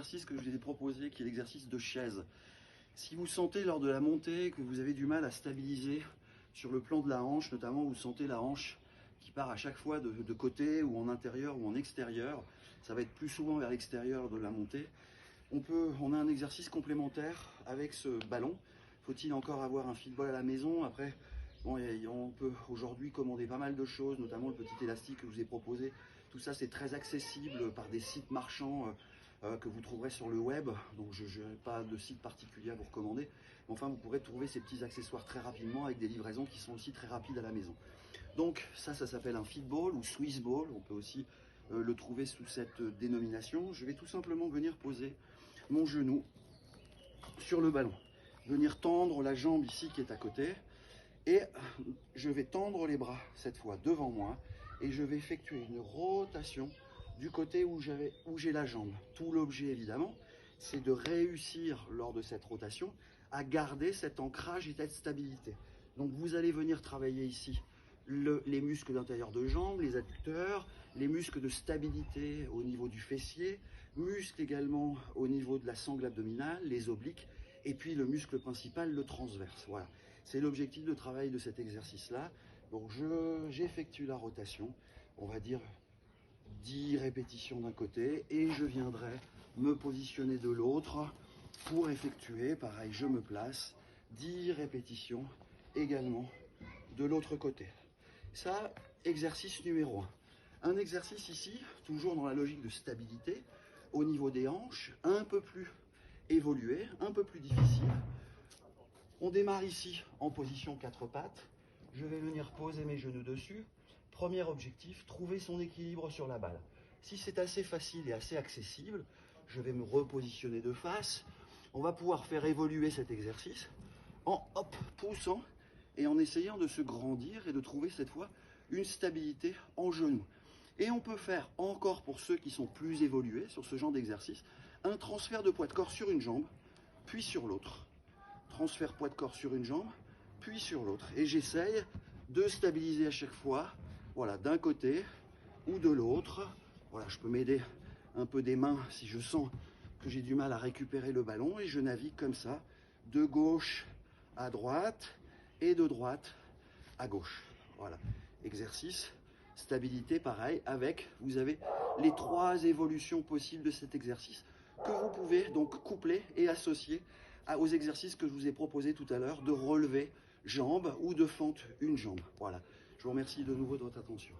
exercice que je vous ai proposé, qui est l'exercice de chaise. Si vous sentez lors de la montée que vous avez du mal à stabiliser sur le plan de la hanche, notamment vous sentez la hanche qui part à chaque fois de côté ou en intérieur ou en extérieur, ça va être plus souvent vers l'extérieur de la montée. On a un exercice complémentaire avec ce ballon. Faut-il encore avoir un fitball à la maison? Après, bon, on peut aujourd'hui commander pas mal de choses, notamment le petit élastique que je vous ai proposé. Tout ça, c'est très accessible par des sites marchands que vous trouverez sur le web. Donc, je n'ai pas de site particulier à vous recommander. Mais enfin, vous pourrez trouver ces petits accessoires très rapidement avec des livraisons qui sont aussi très rapides à la maison. Donc, ça s'appelle un fitball ou Swiss ball. On peut aussi le trouver sous cette dénomination. Je vais tout simplement venir poser mon genou sur le ballon. Venir tendre la jambe ici qui est à côté. Et je vais tendre les bras cette fois devant moi et je vais effectuer une rotation du côté où j'ai la jambe. Tout l'objet évidemment, c'est de réussir lors de cette rotation à garder cet ancrage et cette stabilité. Donc vous allez venir travailler ici les muscles d'intérieur de jambe, les adducteurs, les muscles de stabilité au niveau du fessier, muscles également au niveau de la sangle abdominale, les obliques, et puis le muscle principal, le transverse. Voilà. C'est l'objectif de travail de cet exercice-là. Donc j'effectue la rotation, on va dire 10 répétitions d'un côté, et je viendrai me positionner de l'autre pour effectuer, pareil, je me place, 10 répétitions également de l'autre côté. Ça, exercice numéro 1. Un exercice ici, toujours dans la logique de stabilité, au niveau des hanches, un peu plus évolué, un peu plus difficile. On démarre ici en position 4 pattes. Je vais venir poser mes genoux dessus. Premier objectif, trouver son équilibre sur la balle. Si c'est assez facile et assez accessible, je vais me repositionner de face. On va pouvoir faire évoluer cet exercice en poussant et en essayant de se grandir et de trouver cette fois une stabilité en genou. Et on peut faire encore, pour ceux qui sont plus évolués sur ce genre d'exercice, un transfert de poids de corps sur une jambe, puis sur l'autre. Transfert poids de corps sur une jambe, puis sur l'autre. Et j'essaye de stabiliser à chaque fois, voilà, d'un côté ou de l'autre. Voilà, je peux m'aider un peu des mains si je sens que j'ai du mal à récupérer le ballon. Et je navigue comme ça, de gauche à droite et de droite à gauche. Voilà, exercice, stabilité, pareil, avec, vous avez les 3 évolutions possibles de cet exercice que vous pouvez donc coupler et associer aux exercices que je vous ai proposés tout à l'heure de relever jambe ou de fente une jambe. Voilà, je vous remercie de nouveau de votre attention.